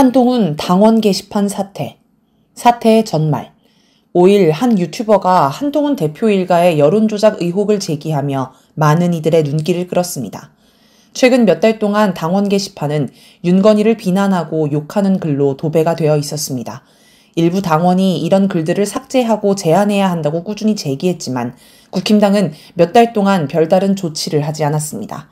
한동훈 당원 게시판 사태의 전말. 5일 한 유튜버가 한동훈 대표 일가의 여론조작 의혹을 제기하며 많은 이들의 눈길을 끌었습니다. 최근 몇 달 동안 당원 게시판은 윤건희를 비난하고 욕하는 글로 도배가 되어 있었습니다. 일부 당원이 이런 글들을 삭제하고 제한해야 한다고 꾸준히 제기했지만 국힘당은 몇 달 동안 별다른 조치를 하지 않았습니다.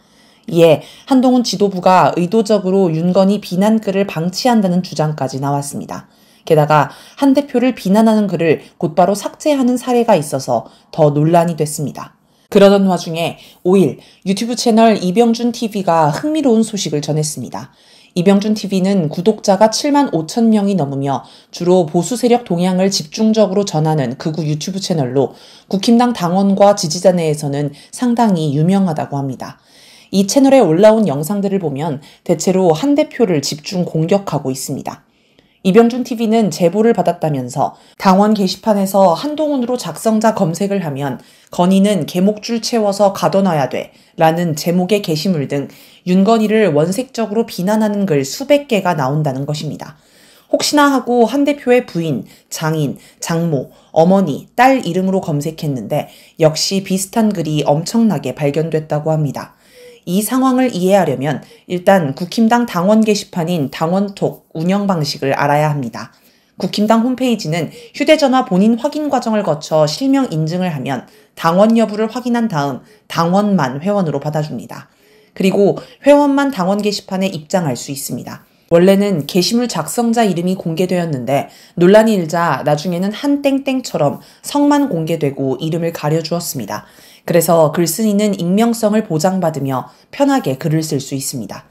이에 한동훈 지도부가 의도적으로 윤건희 비난글을 방치한다는 주장까지 나왔습니다. 게다가 한 대표를 비난하는 글을 곧바로 삭제하는 사례가 있어서 더 논란이 됐습니다. 그러던 와중에 5일 유튜브 채널 이병준 TV가 흥미로운 소식을 전했습니다. 이병준 TV는 구독자가 7만 5천 명이 넘으며 주로 보수 세력 동향을 집중적으로 전하는 극우 유튜브 채널로 국힘당 당원과 지지자 내에서는 상당히 유명하다고 합니다. 이 채널에 올라온 영상들을 보면 대체로 한 대표를 집중 공격하고 있습니다. 이병준 TV는 제보를 받았다면서 당원 게시판에서 한동훈으로 작성자 검색을 하면 건희는 개목줄 채워서 가둬놔야 돼 라는 제목의 게시물 등 윤건희를 원색적으로 비난하는 글 수백 개가 나온다는 것입니다. 혹시나 하고 한 대표의 부인, 장인, 장모, 어머니, 딸 이름으로 검색했는데 역시 비슷한 글이 엄청나게 발견됐다고 합니다. 이 상황을 이해하려면 일단 국힘당 당원 게시판인 당원톡 운영 방식을 알아야 합니다. 국힘당 홈페이지는 휴대전화 본인 확인 과정을 거쳐 실명 인증을 하면 당원 여부를 확인한 다음 당원만 회원으로 받아줍니다. 그리고 회원만 당원 게시판에 입장할 수 있습니다. 원래는 게시물 작성자 이름이 공개되었는데 논란이 일자 나중에는 한 땡땡처럼 성만 공개되고 이름을 가려주었습니다. 그래서 글쓴이는 익명성을 보장받으며 편하게 글을 쓸 수 있습니다.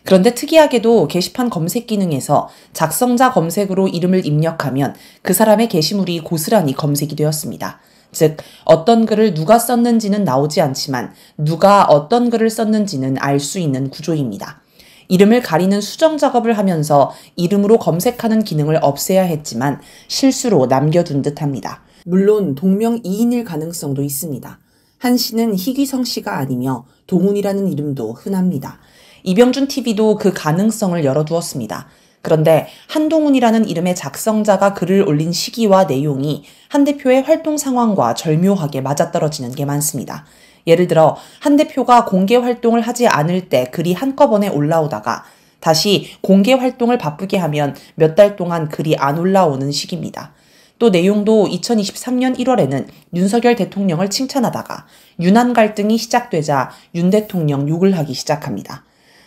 그런데 특이하게도 게시판 검색 기능에서 작성자 검색으로 이름을 입력하면 그 사람의 게시물이 고스란히 검색이 되었습니다. 즉, 어떤 글을 누가 썼는지는 나오지 않지만 누가 어떤 글을 썼는지는 알 수 있는 구조입니다. 이름을 가리는 수정 작업을 하면서 이름으로 검색하는 기능을 없애야 했지만 실수로 남겨둔 듯합니다. 물론 동명이인일 가능성도 있습니다. 한 씨는 희귀성 씨가 아니며 동훈이라는 이름도 흔합니다. 이병준 TV도 그 가능성을 열어두었습니다. 그런데 한동훈이라는 이름의 작성자가 글을 올린 시기와 내용이 한 대표의 활동 상황과 절묘하게 맞아떨어지는 게 많습니다. 예를 들어 한 대표가 공개 활동을 하지 않을 때 글이 한꺼번에 올라오다가 다시 공개 활동을 바쁘게 하면 몇 달 동안 글이 안 올라오는 시기입니다. 또 내용도 2023년 1월에는 윤석열 대통령을 칭찬하다가 윤한 갈등이 시작되자 윤 대통령 욕을 하기 시작합니다.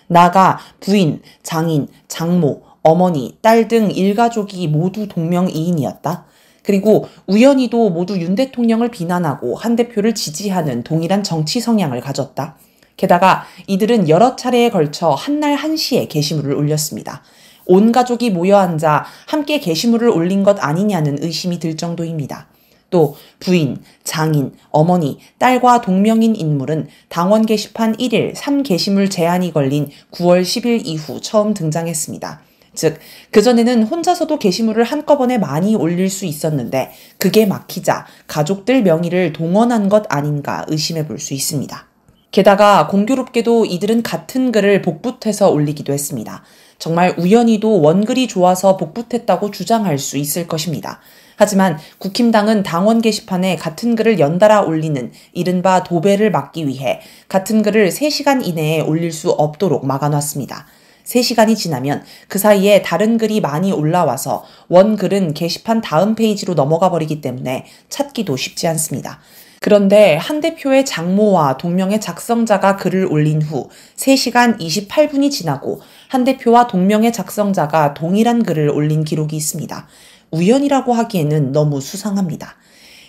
나아가 부인, 장인, 장모, 어머니, 딸 등 일가족이 모두 동명이인이었다. 그리고 우연히도 모두 윤 대통령을 비난하고 한 대표를 지지하는 동일한 정치 성향을 가졌다. 게다가 이들은 여러 차례에 걸쳐 한날 한시에 게시물을 올렸습니다. 온 가족이 모여 앉아 함께 게시물을 올린 것 아니냐는 의심이 들 정도입니다. 또 부인, 장인, 어머니, 딸과 동명인 인물은 당원 게시판 1일 3게시물 제한이 걸린 9월 10일 이후 처음 등장했습니다. 즉, 그전에는 혼자서도 게시물을 한꺼번에 많이 올릴 수 있었는데 그게 막히자 가족들 명의를 동원한 것 아닌가 의심해 볼 수 있습니다. 게다가 공교롭게도 이들은 같은 글을 복붙해서 올리기도 했습니다. 정말 우연히도 원글이 좋아서 복붙했다고 주장할 수 있을 것입니다. 하지만 국힘당은 당원 게시판에 같은 글을 연달아 올리는 이른바 도배를 막기 위해 같은 글을 3시간 이내에 올릴 수 없도록 막아놨습니다. 3시간이 지나면 그 사이에 다른 글이 많이 올라와서 원글은 게시판 다음 페이지로 넘어가 버리기 때문에 찾기도 쉽지 않습니다. 그런데 한 대표의 장모와 동명의 작성자가 글을 올린 후 3시간 28분이 지나고 한 대표와 동명의 작성자가 동일한 글을 올린 기록이 있습니다. 우연이라고 하기에는 너무 수상합니다.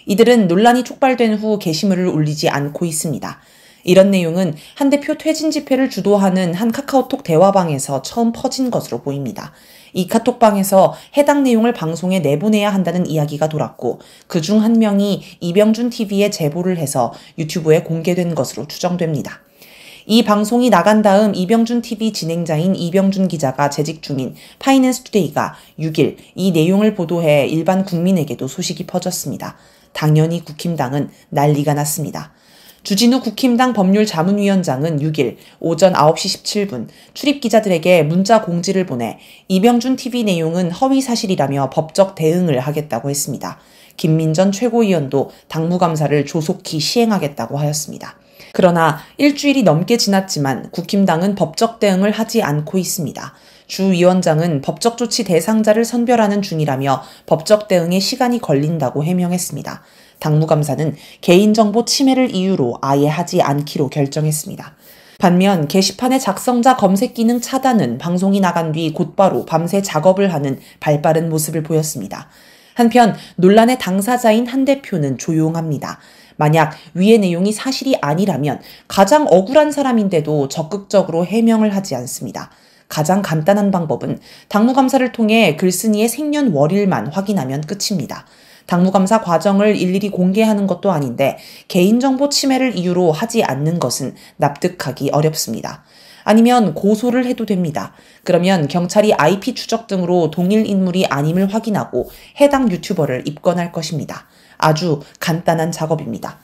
이들은 논란이 촉발된 후 게시물을 올리지 않고 있습니다. 이런 내용은 한 대표 퇴진 집회를 주도하는 한 카카오톡 대화방에서 처음 퍼진 것으로 보입니다. 이 카톡방에서 해당 내용을 방송에 내보내야 한다는 이야기가 돌았고 그중 한 명이 이병준 TV에 제보를 해서 유튜브에 공개된 것으로 추정됩니다. 이 방송이 나간 다음 이병준 TV 진행자인 이병준 기자가 재직 중인 파이낸스 투데이가 6일 이 내용을 보도해 일반 국민에게도 소식이 퍼졌습니다. 당연히 국힘당은 난리가 났습니다. 주진우 국힘당 법률자문위원장은 6일 오전 9시 17분 출입기자들에게 문자 공지를 보내 이병준 TV 내용은 허위 사실이라며 법적 대응을 하겠다고 했습니다. 김민전 최고위원도 당무감사를 조속히 시행하겠다고 하였습니다. 그러나 일주일이 넘게 지났지만 국힘당은 법적 대응을 하지 않고 있습니다. 주 위원장은 법적 조치 대상자를 선별하는 중이라며 법적 대응에 시간이 걸린다고 해명했습니다. 당무감사는 개인정보 침해를 이유로 아예 하지 않기로 결정했습니다. 반면 게시판의 작성자 검색 기능 차단은 방송이 나간 뒤 곧바로 밤새 작업을 하는 발빠른 모습을 보였습니다. 한편 논란의 당사자인 한 대표는 조용합니다. 만약 위의 내용이 사실이 아니라면 가장 억울한 사람인데도 적극적으로 해명을 하지 않습니다. 가장 간단한 방법은 당무감사를 통해 글쓴이의 생년월일만 확인하면 끝입니다. 당무감사 과정을 일일이 공개하는 것도 아닌데 개인정보 침해를 이유로 하지 않는 것은 납득하기 어렵습니다. 아니면 고소를 해도 됩니다. 그러면 경찰이 IP 추적 등으로 동일 인물이 아님을 확인하고 해당 유튜버를 입건할 것입니다. 아주 간단한 작업입니다.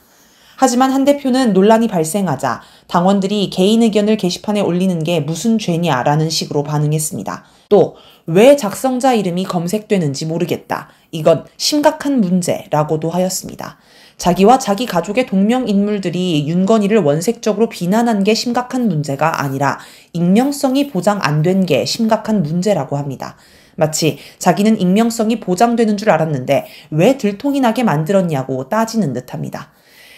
하지만 한 대표는 논란이 발생하자 당원들이 개인 의견을 게시판에 올리는 게 무슨 죄냐라는 식으로 반응했습니다. 또 왜 작성자 이름이 검색되는지 모르겠다. 이건 심각한 문제라고도 하였습니다. 자기와 자기 가족의 동명인물들이 윤건희를 원색적으로 비난한 게 심각한 문제가 아니라 익명성이 보장 안 된 게 심각한 문제라고 합니다. 마치 자기는 익명성이 보장되는 줄 알았는데 왜 들통이 나게 만들었냐고 따지는 듯합니다.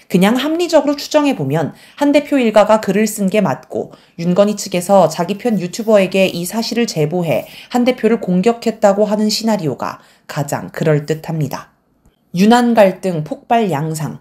그냥 합리적으로 추정해보면 한 대표 일가가 글을 쓴 게 맞고 윤건희 측에서 자기 편 유튜버에게 이 사실을 제보해 한 대표를 공격했다고 하는 시나리오가 가장 그럴듯합니다. 윤한 갈등 폭발 양상.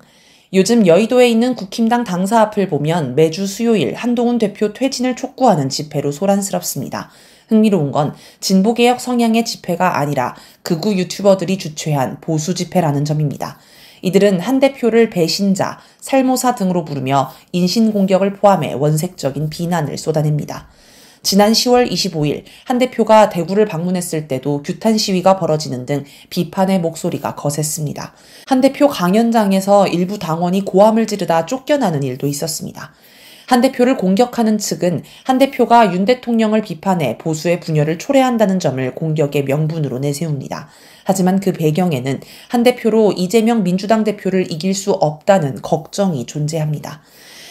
요즘 여의도에 있는 국힘당 당사 앞을 보면 매주 수요일 한동훈 대표 퇴진을 촉구하는 집회로 소란스럽습니다. 흥미로운 건 진보개혁 성향의 집회가 아니라 극우 유튜버들이 주최한 보수 집회라는 점입니다. 이들은 한 대표를 배신자, 살모사 등으로 부르며 인신공격을 포함해 원색적인 비난을 쏟아냅니다. 지난 10월 25일 한 대표가 대구를 방문했을 때도 규탄 시위가 벌어지는 등 비판의 목소리가 거셌습니다. 한 대표 강연장에서 일부 당원이 고함을 지르다 쫓겨나는 일도 있었습니다. 한 대표를 공격하는 측은 한 대표가 윤 대통령을 비판해 보수의 분열을 초래한다는 점을 공격의 명분으로 내세웁니다. 하지만 그 배경에는 한 대표로 이재명 민주당 대표를 이길 수 없다는 걱정이 존재합니다.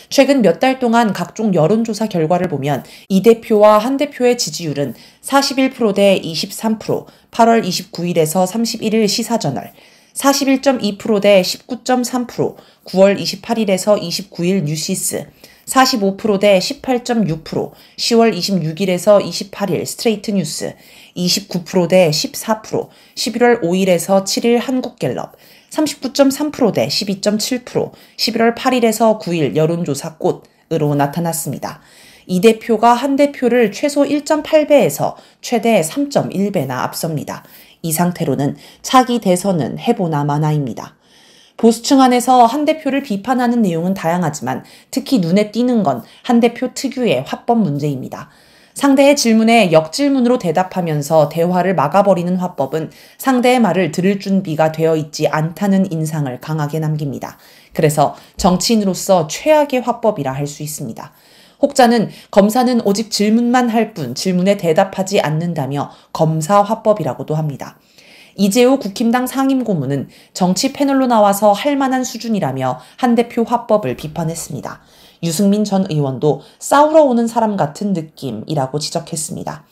최근 몇 달 동안 각종 여론조사 결과를 보면 이 대표와 한 대표의 지지율은 41% 대 23%, 8월 29일에서 31일 시사저널, 41.2% 대 19.3%, 9월 28일에서 29일 뉴시스, 45% 대 18.6%, 10월 26일에서 28일 스트레이트 뉴스, 29% 대 14%, 11월 5일에서 7일 한국갤럽, 39.3% 대 12.7%, 11월 8일에서 9일 여론조사 꽃으로 나타났습니다. 이 대표가 한 대표를 최소 1.8배에서 최대 3.1배나 앞섭니다. 이 상태로는 차기 대선은 해보나 마나입니다. 보수층 안에서 한 대표를 비판하는 내용은 다양하지만 특히 눈에 띄는 건 한 대표 특유의 화법 문제입니다. 상대의 질문에 역질문으로 대답하면서 대화를 막아버리는 화법은 상대의 말을 들을 준비가 되어 있지 않다는 인상을 강하게 남깁니다. 그래서 정치인으로서 최악의 화법이라 할 수 있습니다. 혹자는 검사는 오직 질문만 할 뿐 질문에 대답하지 않는다며 검사 화법이라고도 합니다. 이재호 국힘당 상임고문은 정치 패널로 나와서 할 만한 수준이라며 한 대표 화법을 비판했습니다. 유승민 전 의원도 싸우러 오는 사람 같은 느낌이라고 지적했습니다.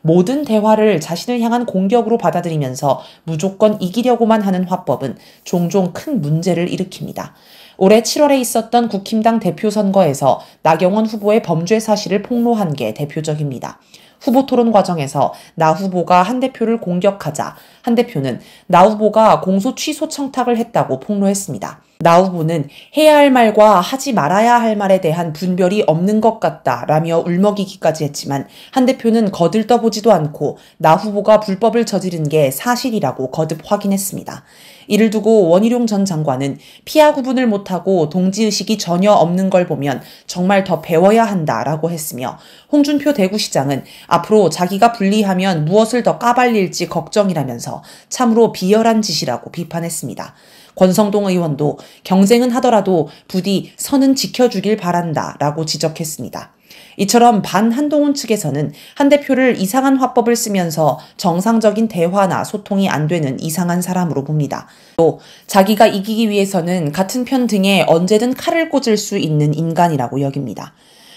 모든 대화를 자신을 향한 공격으로 받아들이면서 무조건 이기려고만 하는 화법은 종종 큰 문제를 일으킵니다. 올해 7월에 있었던 국힘당 대표 선거에서 나경원 후보의 범죄 사실을 폭로한 게 대표적입니다. 후보 토론 과정에서 나 후보가 한 대표를 공격하자 한 대표는 나 후보가 공소 취소 청탁을 했다고 폭로했습니다. 나 후보는 해야 할 말과 하지 말아야 할 말에 대한 분별이 없는 것 같다라며 울먹이기까지 했지만 한 대표는 거들떠보지도 않고 나 후보가 불법을 저지른 게 사실이라고 거듭 확인했습니다. 이를 두고 원희룡 전 장관은 피하 구분을 못하고 동지의식이 전혀 없는 걸 보면 정말 더 배워야 한다라고 했으며 홍준표 대구시장은 앞으로 자기가 분리하면 무엇을 더 까발릴지 걱정이라면서 참으로 비열한 짓이라고 비판했습니다. 권성동 의원도 경쟁은 하더라도 부디 선은 지켜주길 바란다 라고 지적했습니다. 이처럼 반 한동훈 측에서는 한 대표를 이상한 화법을 쓰면서 정상적인 대화나 소통이 안 되는 이상한 사람으로 봅니다. 또 자기가 이기기 위해서는 같은 편 등에 언제든 칼을 꽂을 수 있는 인간이라고 여깁니다.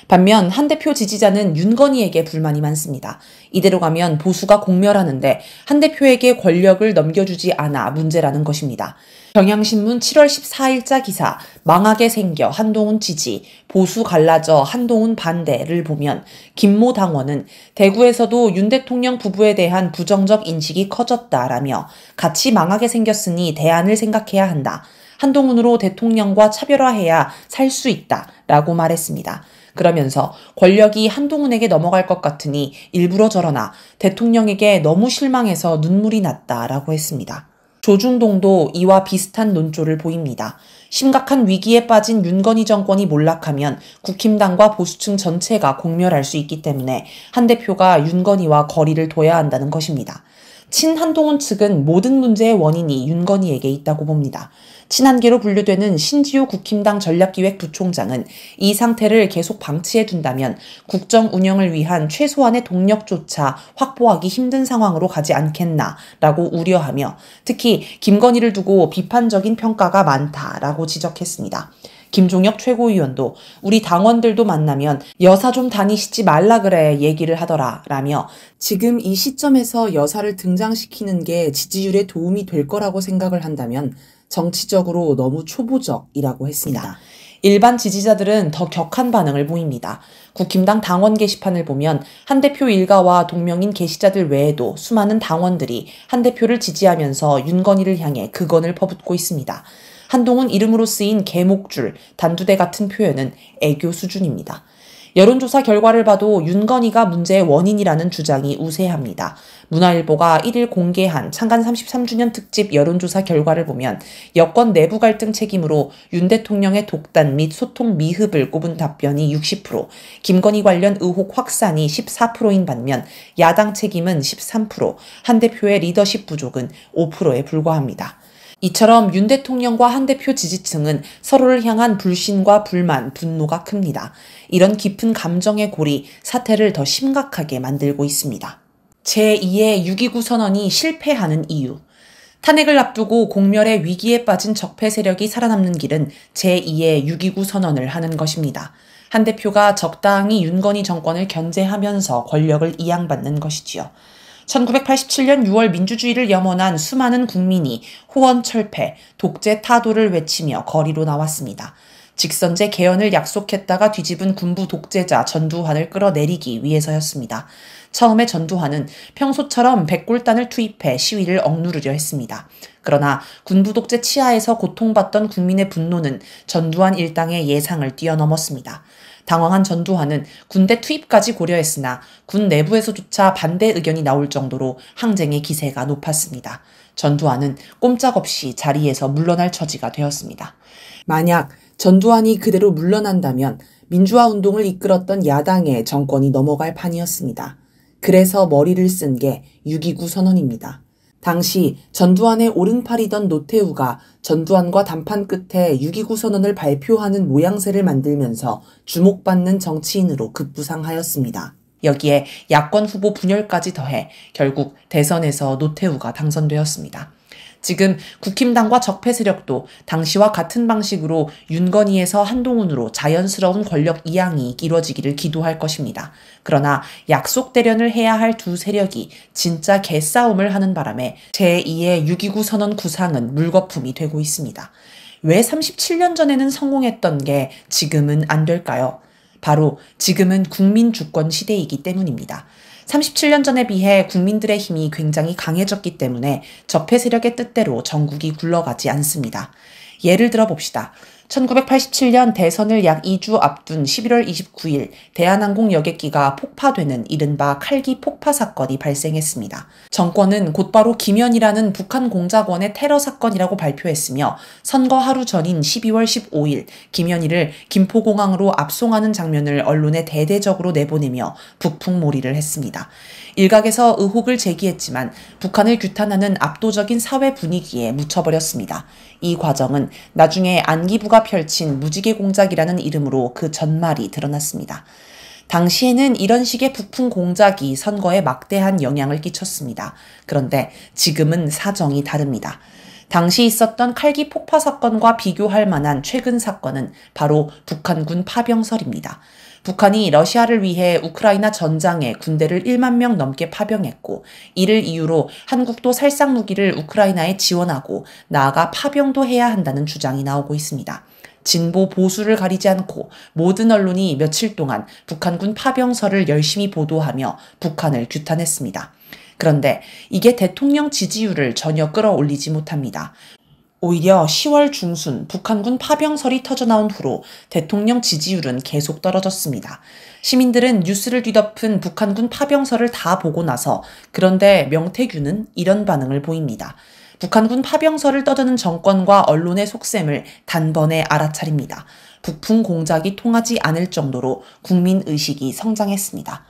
반면 한 대표 지지자는 윤건희에게 불만이 많습니다. 이대로 가면 보수가 공멸하는데 한 대표에게 권력을 넘겨주지 않아 문제라는 것입니다. 경향신문 7월 14일자 기사 망하게 생겨 한동훈 지지, 보수 갈라져 한동훈 반대를 보면 김모 당원은 대구에서도 윤 대통령 부부에 대한 부정적 인식이 커졌다라며 같이 망하게 생겼으니 대안을 생각해야 한다. 한동훈으로 대통령과 차별화해야 살 수 있다라고 말했습니다. 그러면서 권력이 한동훈에게 넘어갈 것 같으니 일부러 저러나 대통령에게 너무 실망해서 눈물이 났다라고 했습니다. 조중동도 이와 비슷한 논조를 보입니다. 심각한 위기에 빠진 윤건희 정권이 몰락하면 국힘당과 보수층 전체가 공멸할 수 있기 때문에 한 대표가 윤건희와 거리를 둬야 한다는 것입니다. 친한동훈 측은 모든 문제의 원인이 윤건희에게 있다고 봅니다. 친한계로 분류되는 신지호 국힘당 전략기획부총장은 이 상태를 계속 방치해 둔다면 국정 운영을 위한 최소한의 동력조차 확보하기 힘든 상황으로 가지 않겠나라고 우려하며 특히 김건희를 두고 비판적인 평가가 많다라고 지적했습니다. 김종혁 최고위원도 우리 당원들도 만나면 여사 좀 다니시지 말라 그래 얘기를 하더라 라며 지금 이 시점에서 여사를 등장시키는 게 지지율에 도움이 될 거라고 생각을 한다면 정치적으로 너무 초보적이라고 했습니다. 일반 지지자들은 더 격한 반응을 보입니다. 국힘당 당원 게시판을 보면 한 대표 일가와 동명인 게시자들 외에도 수많은 당원들이 한 대표를 지지하면서 윤건희를 향해 극언을 퍼붓고 있습니다. 한동훈 이름으로 쓰인 개목줄, 단두대 같은 표현은 애교 수준입니다. 여론조사 결과를 봐도 윤건희가 문제의 원인이라는 주장이 우세합니다. 문화일보가 1일 공개한 창간 33주년 특집 여론조사 결과를 보면 여권 내부 갈등 책임으로 윤 대통령의 독단 및 소통 미흡을 꼽은 답변이 60%, 김건희 관련 의혹 확산이 14%인 반면 야당 책임은 13%, 한 대표의 리더십 부족은 5%에 불과합니다. 이처럼 윤 대통령과 한 대표 지지층은 서로를 향한 불신과 불만, 분노가 큽니다. 이런 깊은 감정의 골이 사태를 더 심각하게 만들고 있습니다. 제2의 6.29 선언이 실패하는 이유. 탄핵을 앞두고 공멸의 위기에 빠진 적폐 세력이 살아남는 길은 제2의 6.29 선언을 하는 것입니다. 한 대표가 적당히 윤건희 정권을 견제하면서 권력을 이양받는 것이지요. 1987년 6월 민주주의를 염원한 수많은 국민이 호언 철폐, 독재 타도를 외치며 거리로 나왔습니다. 직선제 개헌을 약속했다가 뒤집은 군부 독재자 전두환을 끌어내리기 위해서였습니다. 처음에 전두환은 평소처럼 백골단을 투입해 시위를 억누르려 했습니다. 그러나 군부 독재 치하에서 고통받던 국민의 분노는 전두환 일당의 예상을 뛰어넘었습니다. 당황한 전두환은 군대 투입까지 고려했으나 군 내부에서조차 반대 의견이 나올 정도로 항쟁의 기세가 높았습니다. 전두환은 꼼짝없이 자리에서 물러날 처지가 되었습니다. 만약 전두환이 그대로 물러난다면 민주화 운동을 이끌었던 야당의 정권이 넘어갈 판이었습니다. 그래서 머리를 쓴 게 6.29 선언입니다. 당시 전두환의 오른팔이던 노태우가 전두환과 담판 끝에 6.29 선언을 발표하는 모양새를 만들면서 주목받는 정치인으로 급부상하였습니다. 여기에 야권 후보 분열까지 더해 결국 대선에서 노태우가 당선되었습니다. 지금 국힘당과 적폐 세력도 당시와 같은 방식으로 윤건희에서 한동훈으로 자연스러운 권력 이양이 이루어지기를 기도할 것입니다. 그러나 약속 대련을 해야 할 두 세력이 진짜 개싸움을 하는 바람에 제2의 6.29 선언 구상은 물거품이 되고 있습니다. 왜 37년 전에는 성공했던 게 지금은 안 될까요? 바로 지금은 국민 주권 시대이기 때문입니다. 37년 전에 비해 국민들의 힘이 굉장히 강해졌기 때문에 적폐 세력의 뜻대로 전국이 굴러가지 않습니다. 예를 들어 봅시다. 1987년 대선을 약 2주 앞둔 11월 29일 대한항공 여객기가 폭파되는 이른바 칼기 폭파 사건이 발생했습니다. 정권은 곧바로 김현이라는 북한 공작원의 테러 사건이라고 발표했으며 선거 하루 전인 12월 15일 김현이를 김포공항으로 압송하는 장면을 언론에 대대적으로 내보내며 북풍몰이를 했습니다. 일각에서 의혹을 제기했지만 북한을 규탄하는 압도적인 사회 분위기에 묻혀버렸습니다. 이 과정은 나중에 안기부가 펼친 무지개 공작이라는 이름으로 그 전말이 드러났습니다. 당시에는 이런 식의 북풍 공작이 선거에 막대한 영향을 끼쳤습니다. 그런데 지금은 사정이 다릅니다. 당시 있었던 칼기 폭파 사건과 비교할 만한 최근 사건은 바로 북한군 파병설입니다. 북한이 러시아를 위해 우크라이나 전장에 군대를 1만 명 넘게 파병했고 이를 이유로 한국도 살상 무기를 우크라이나에 지원하고 나아가 파병도 해야 한다는 주장이 나오고 있습니다. 진보 보수를 가리지 않고 모든 언론이 며칠 동안 북한군 파병설을 열심히 보도하며 북한을 규탄했습니다. 그런데 이게 대통령 지지율을 전혀 끌어올리지 못합니다. 오히려 10월 중순 북한군 파병설이 터져나온 후로 대통령 지지율은 계속 떨어졌습니다. 시민들은 뉴스를 뒤덮은 북한군 파병설을 다 보고 나서 그런데 명태균은 이런 반응을 보입니다. 북한군 파병설을 떠드는 정권과 언론의 속셈을 단번에 알아차립니다. 북풍 공작이 통하지 않을 정도로 국민의식이 성장했습니다.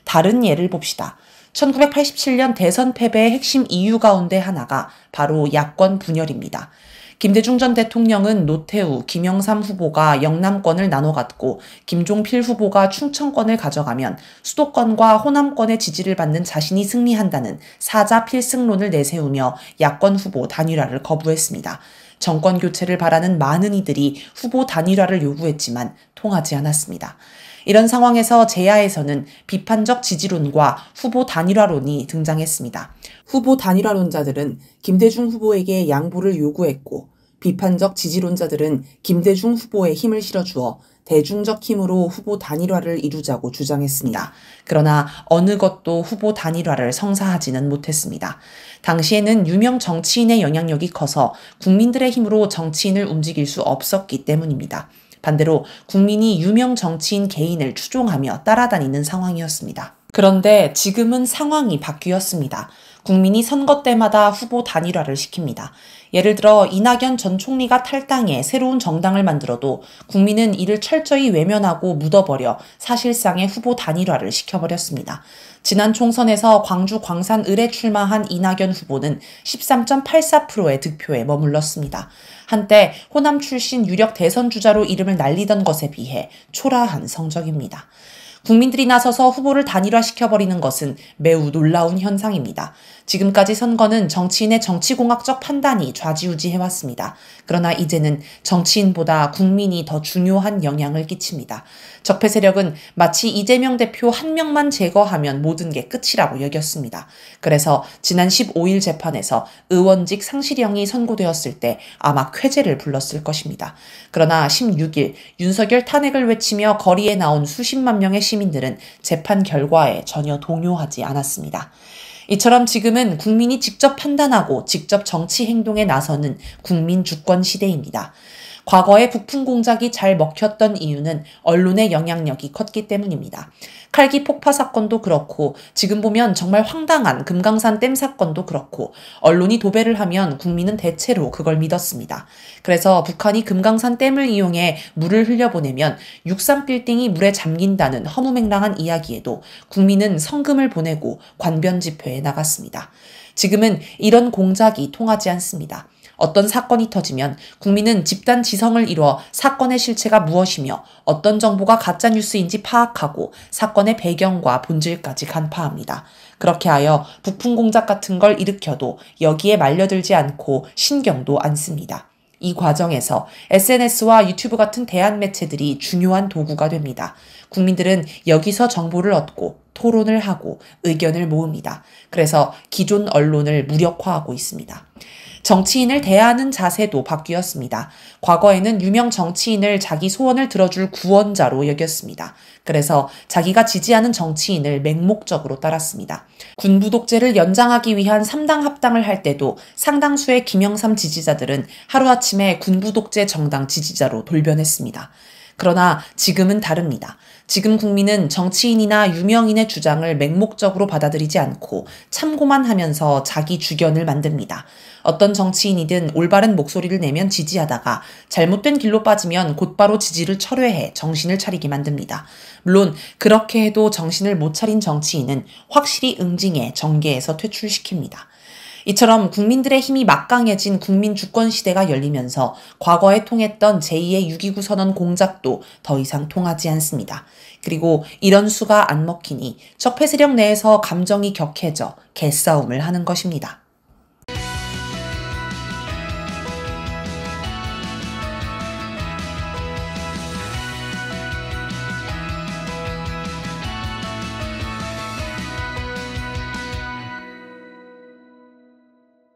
다른 예를 봅시다. 1987년 대선 패배의 핵심 이유 가운데 하나가 바로 야권 분열입니다. 김대중 전 대통령은 노태우, 김영삼 후보가 영남권을 나눠 갖고 김종필 후보가 충청권을 가져가면 수도권과 호남권의 지지를 받는 자신이 승리한다는 사자 필승론을 내세우며 야권 후보 단일화를 거부했습니다. 정권 교체를 바라는 많은 이들이 후보 단일화를 요구했지만 통하지 않았습니다. 이런 상황에서 제야에서는 비판적 지지론과 후보 단일화론이 등장했습니다. 후보 단일화론자들은 김대중 후보에게 양보를 요구했고 비판적 지지론자들은 김대중 후보에 힘을 실어주어 대중적 힘으로 후보 단일화를 이루자고 주장했습니다. 그러나 어느 것도 후보 단일화를 성사하지는 못했습니다. 당시에는 유명 정치인의 영향력이 커서 국민들의 힘으로 정치인을 움직일 수 없었기 때문입니다. 반대로 국민이 유명 정치인 개인을 추종하며 따라다니는 상황이었습니다. 그런데 지금은 상황이 바뀌었습니다. 국민이 선거 때마다 후보 단일화를 시킵니다. 예를 들어 이낙연 전 총리가 탈당해 새로운 정당을 만들어도 국민은 이를 철저히 외면하고 묻어버려 사실상의 후보 단일화를 시켜버렸습니다. 지난 총선에서 광주 광산을에 출마한 이낙연 후보는 13.84%의 득표에 머물렀습니다. 한때 호남 출신 유력 대선 주자로 이름을 날리던 것에 비해 초라한 성적입니다. 국민들이 나서서 후보를 단일화시켜버리는 것은 매우 놀라운 현상입니다. 지금까지 선거는 정치인의 정치공학적 판단이 좌지우지해왔습니다. 그러나 이제는 정치인보다 국민이 더 중요한 영향을 끼칩니다. 적폐 세력은 마치 이재명 대표 한 명만 제거하면 모든 게 끝이라고 여겼습니다. 그래서 지난 15일 재판에서 의원직 상실형이 선고되었을 때 아마 쾌재를 불렀을 것입니다. 그러나 16일 윤석열 탄핵을 외치며 거리에 나온 수십만 명의 시민들은 재판 결과에 전혀 동요하지 않았습니다. 이처럼 지금은 국민이 직접 판단하고 직접 정치 행동에 나서는 국민 주권 시대입니다. 과거에 북풍 공작이 잘 먹혔던 이유는 언론의 영향력이 컸기 때문입니다. 칼기 폭파 사건도 그렇고 지금 보면 정말 황당한 금강산 댐 사건도 그렇고 언론이 도배를 하면 국민은 대체로 그걸 믿었습니다. 그래서 북한이 금강산 댐을 이용해 물을 흘려보내면 63빌딩이 물에 잠긴다는 허무맹랑한 이야기에도 국민은 성금을 보내고 관변 집회에 나갔습니다. 지금은 이런 공작이 통하지 않습니다. 어떤 사건이 터지면 국민은 집단 지성을 이루어 사건의 실체가 무엇이며 어떤 정보가 가짜뉴스인지 파악하고 사건의 배경과 본질까지 간파합니다. 그렇게 하여 북풍 공작 같은 걸 일으켜도 여기에 말려들지 않고 신경도 안 씁니다. 이 과정에서 SNS와 유튜브 같은 대한 매체들이 중요한 도구가 됩니다. 국민들은 여기서 정보를 얻고 토론을 하고 의견을 모읍니다. 그래서 기존 언론을 무력화하고 있습니다. 정치인을 대하는 자세도 바뀌었습니다. 과거에는 유명 정치인을 자기 소원을 들어줄 구원자로 여겼습니다. 그래서 자기가 지지하는 정치인을 맹목적으로 따랐습니다. 군부 독재를 연장하기 위한 3당 합당을 할 때도 상당수의 김영삼 지지자들은 하루아침에 군부 독재 정당 지지자로 돌변했습니다. 그러나 지금은 다릅니다. 지금 국민은 정치인이나 유명인의 주장을 맹목적으로 받아들이지 않고 참고만 하면서 자기 주견을 만듭니다. 어떤 정치인이든 올바른 목소리를 내면 지지하다가 잘못된 길로 빠지면 곧바로 지지를 철회해 정신을 차리게 만듭니다. 물론 그렇게 해도 정신을 못 차린 정치인은 확실히 응징해 정계에서 퇴출시킵니다. 이처럼 국민들의 힘이 막강해진 국민 주권 시대가 열리면서 과거에 통했던 제2의 6.29 선언 공작도 더 이상 통하지 않습니다. 그리고 이런 수가 안 먹히니 적폐 세력 내에서 감정이 격해져 개싸움을 하는 것입니다.